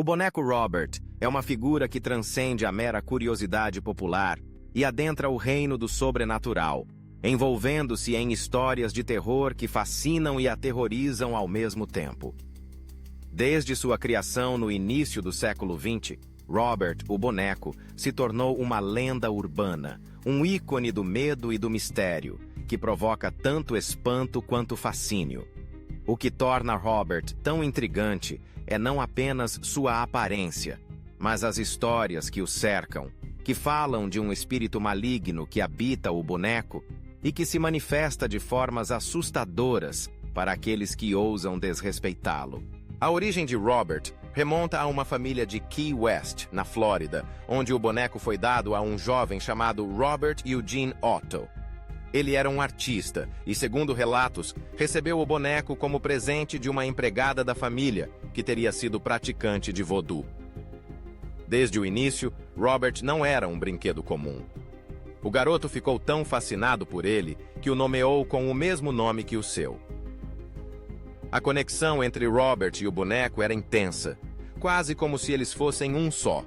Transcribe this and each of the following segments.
O boneco Robert é uma figura que transcende a mera curiosidade popular e adentra o reino do sobrenatural, envolvendo-se em histórias de terror que fascinam e aterrorizam ao mesmo tempo. Desde sua criação no início do século XX, Robert, o boneco, se tornou uma lenda urbana, um ícone do medo e do mistério, que provoca tanto espanto quanto fascínio. O que torna Robert tão intrigante é não apenas sua aparência, mas as histórias que o cercam, que falam de um espírito maligno que habita o boneco e que se manifesta de formas assustadoras para aqueles que ousam desrespeitá-lo. A origem de Robert remonta a uma família de Key West, na Flórida, onde o boneco foi dado a um jovem chamado Robert Eugene Otto. Ele era um artista e, segundo relatos, recebeu o boneco como presente de uma empregada da família, que teria sido praticante de voodoo. Desde o início, Robert não era um brinquedo comum. O garoto ficou tão fascinado por ele que o nomeou com o mesmo nome que o seu. A conexão entre Robert e o boneco era intensa, quase como se eles fossem um só.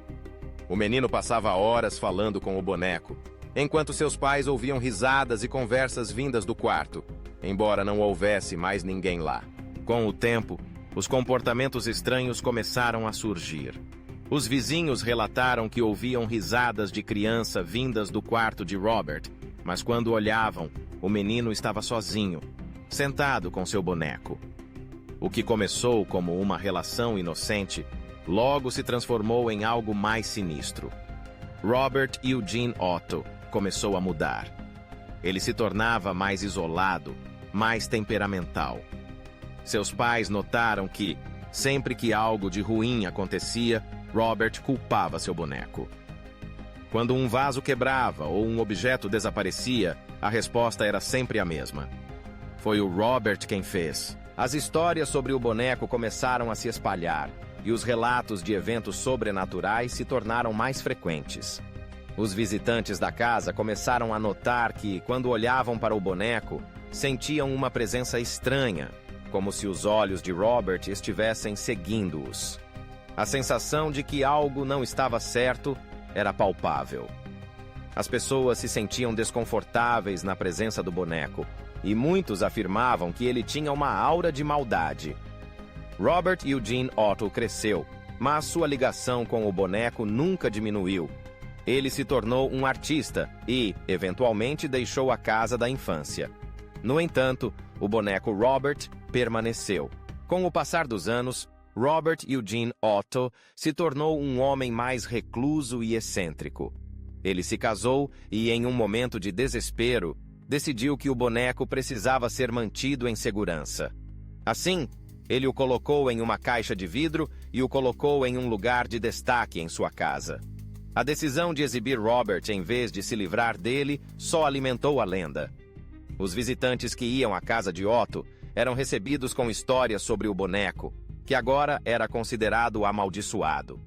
O menino passava horas falando com o boneco, enquanto seus pais ouviam risadas e conversas vindas do quarto, embora não houvesse mais ninguém lá. Com o tempo, os comportamentos estranhos começaram a surgir. Os vizinhos relataram que ouviam risadas de criança vindas do quarto de Robert, mas quando olhavam, o menino estava sozinho, sentado com seu boneco. O que começou como uma relação inocente, logo se transformou em algo mais sinistro. Robert Eugene Otto começou a mudar. Ele se tornava mais isolado, mais temperamental. Seus pais notaram que, sempre que algo de ruim acontecia, Robert culpava seu boneco. Quando um vaso quebrava ou um objeto desaparecia, a resposta era sempre a mesma. Foi o Robert quem fez. As histórias sobre o boneco começaram a se espalhar, e os relatos de eventos sobrenaturais se tornaram mais frequentes. Os visitantes da casa começaram a notar que, quando olhavam para o boneco, sentiam uma presença estranha, como se os olhos de Robert estivessem seguindo-os. A sensação de que algo não estava certo era palpável. As pessoas se sentiam desconfortáveis na presença do boneco, e muitos afirmavam que ele tinha uma aura de maldade. Robert Eugene Otto cresceu, mas sua ligação com o boneco nunca diminuiu. Ele se tornou um artista e, eventualmente, deixou a casa da infância. No entanto, o boneco Robert permaneceu. Com o passar dos anos, Robert Eugene Otto se tornou um homem mais recluso e excêntrico. Ele se casou e, em um momento de desespero, decidiu que o boneco precisava ser mantido em segurança. Assim, ele o colocou em uma caixa de vidro e o colocou em um lugar de destaque em sua casa. A decisão de exibir Robert em vez de se livrar dele só alimentou a lenda. Os visitantes que iam à casa de Otto eram recebidos com histórias sobre o boneco, que agora era considerado amaldiçoado.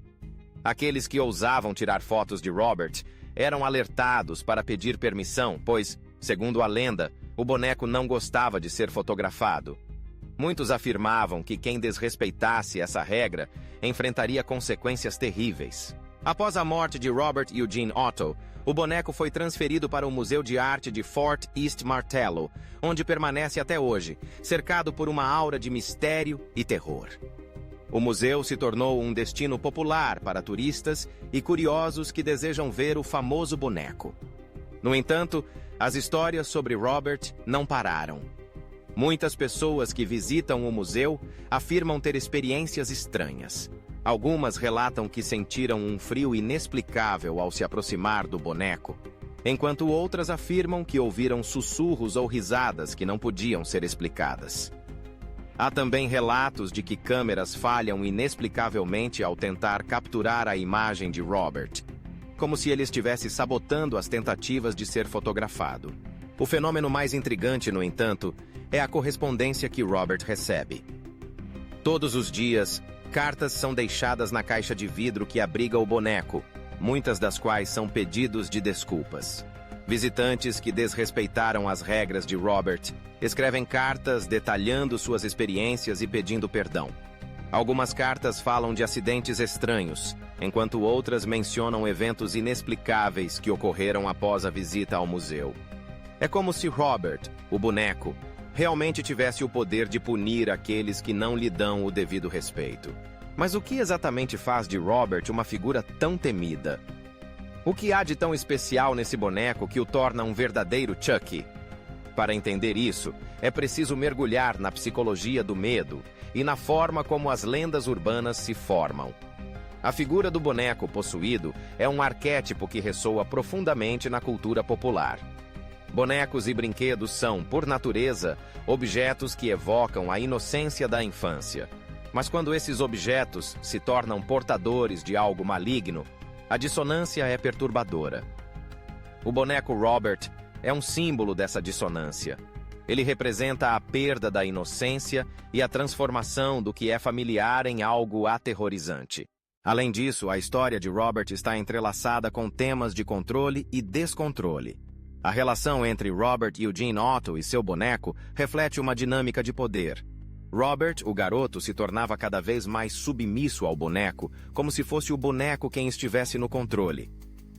Aqueles que ousavam tirar fotos de Robert eram alertados para pedir permissão, pois, segundo a lenda, o boneco não gostava de ser fotografado. Muitos afirmavam que quem desrespeitasse essa regra enfrentaria consequências terríveis. Após a morte de Robert Eugene Otto, o boneco foi transferido para o Museu de Arte de Fort East Martello, onde permanece até hoje, cercado por uma aura de mistério e terror. O museu se tornou um destino popular para turistas e curiosos que desejam ver o famoso boneco. No entanto, as histórias sobre Robert não pararam. Muitas pessoas que visitam o museu afirmam ter experiências estranhas. Algumas relatam que sentiram um frio inexplicável ao se aproximar do boneco, enquanto outras afirmam que ouviram sussurros ou risadas que não podiam ser explicadas. Há também relatos de que câmeras falham inexplicavelmente ao tentar capturar a imagem de Robert, como se ele estivesse sabotando as tentativas de ser fotografado. O fenômeno mais intrigante, no entanto, é a correspondência que Robert recebe. Todos os dias, cartas são deixadas na caixa de vidro que abriga o boneco, muitas das quais são pedidos de desculpas. Visitantes que desrespeitaram as regras de Robert escrevem cartas detalhando suas experiências e pedindo perdão. Algumas cartas falam de acidentes estranhos, enquanto outras mencionam eventos inexplicáveis que ocorreram após a visita ao museu. É como se Robert, o boneco, realmente tivesse o poder de punir aqueles que não lhe dão o devido respeito. Mas o que exatamente faz de Robert uma figura tão temida? O que há de tão especial nesse boneco que o torna um verdadeiro Chucky? Para entender isso, é preciso mergulhar na psicologia do medo e na forma como as lendas urbanas se formam. A figura do boneco possuído é um arquétipo que ressoa profundamente na cultura popular. Bonecos e brinquedos são, por natureza, objetos que evocam a inocência da infância. Mas quando esses objetos se tornam portadores de algo maligno, a dissonância é perturbadora. O boneco Robert é um símbolo dessa dissonância. Ele representa a perda da inocência e a transformação do que é familiar em algo aterrorizante. Além disso, a história de Robert está entrelaçada com temas de controle e descontrole. A relação entre Robert Eugene Otto e seu boneco reflete uma dinâmica de poder. Robert, o garoto, se tornava cada vez mais submisso ao boneco, como se fosse o boneco quem estivesse no controle.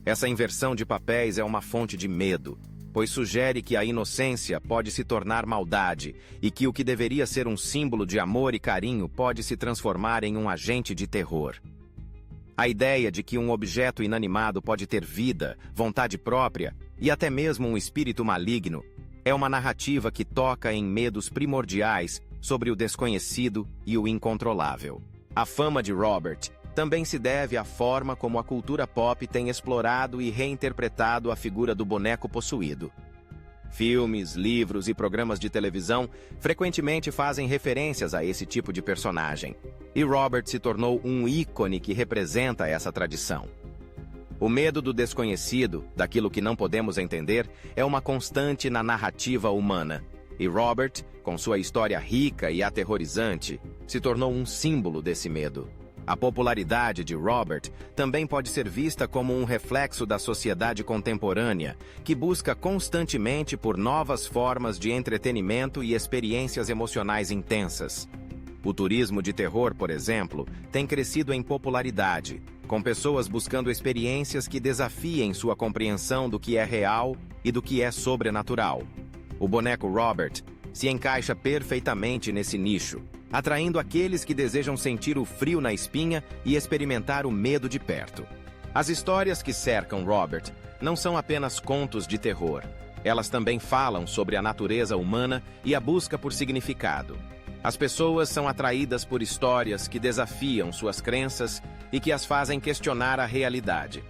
Essa inversão de papéis é uma fonte de medo, pois sugere que a inocência pode se tornar maldade e que o que deveria ser um símbolo de amor e carinho pode se transformar em um agente de terror. A ideia de que um objeto inanimado pode ter vida, vontade própria e até mesmo um espírito maligno é uma narrativa que toca em medos primordiais sobre o desconhecido e o incontrolável. A fama de Robert também se deve à forma como a cultura pop tem explorado e reinterpretado a figura do boneco possuído. Filmes, livros e programas de televisão frequentemente fazem referências a esse tipo de personagem, e Robert se tornou um ícone que representa essa tradição. O medo do desconhecido, daquilo que não podemos entender, é uma constante na narrativa humana, e Robert, com sua história rica e aterrorizante, se tornou um símbolo desse medo. A popularidade de Robert também pode ser vista como um reflexo da sociedade contemporânea, que busca constantemente por novas formas de entretenimento e experiências emocionais intensas. O turismo de terror, por exemplo, tem crescido em popularidade, com pessoas buscando experiências que desafiem sua compreensão do que é real e do que é sobrenatural. O boneco Robert se encaixa perfeitamente nesse nicho, atraindo aqueles que desejam sentir o frio na espinha e experimentar o medo de perto. As histórias que cercam Robert não são apenas contos de terror. Elas também falam sobre a natureza humana e a busca por significado. As pessoas são atraídas por histórias que desafiam suas crenças e que as fazem questionar a realidade.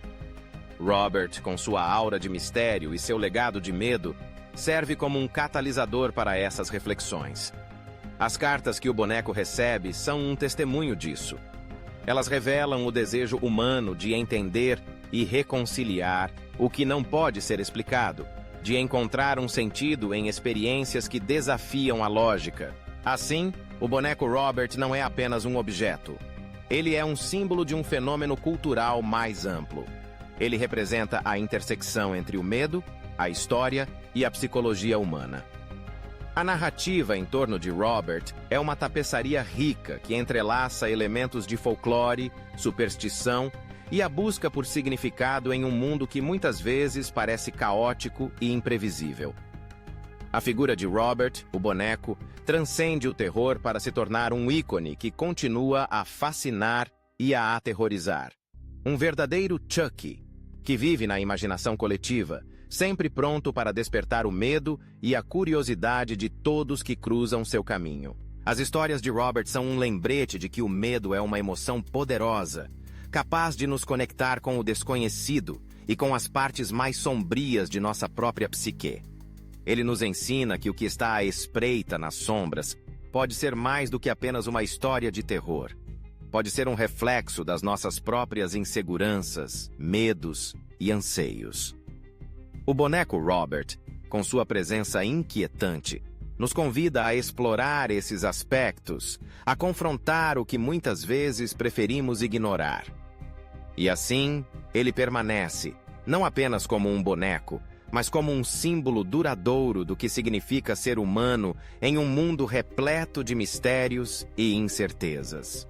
Robert, com sua aura de mistério e seu legado de medo, serve como um catalisador para essas reflexões. As cartas que o boneco recebe são um testemunho disso. Elas revelam o desejo humano de entender e reconciliar o que não pode ser explicado, de encontrar um sentido em experiências que desafiam a lógica. Assim, o boneco Robert não é apenas um objeto. Ele é um símbolo de um fenômeno cultural mais amplo. Ele representa a intersecção entre o medo, a história e a psicologia humana. A narrativa em torno de Robert é uma tapeçaria rica que entrelaça elementos de folclore, superstição e a busca por significado em um mundo que muitas vezes parece caótico e imprevisível. A figura de Robert, o boneco, transcende o terror para se tornar um ícone que continua a fascinar e a aterrorizar. Um verdadeiro Chucky, que vive na imaginação coletiva, sempre pronto para despertar o medo e a curiosidade de todos que cruzam seu caminho. As histórias de Robert são um lembrete de que o medo é uma emoção poderosa, capaz de nos conectar com o desconhecido e com as partes mais sombrias de nossa própria psique. Ele nos ensina que o que está à espreita nas sombras pode ser mais do que apenas uma história de terror. Pode ser um reflexo das nossas próprias inseguranças, medos e anseios. O boneco Robert, com sua presença inquietante, nos convida a explorar esses aspectos, a confrontar o que muitas vezes preferimos ignorar. E assim, ele permanece, não apenas como um boneco, mas como um símbolo duradouro do que significa ser humano em um mundo repleto de mistérios e incertezas.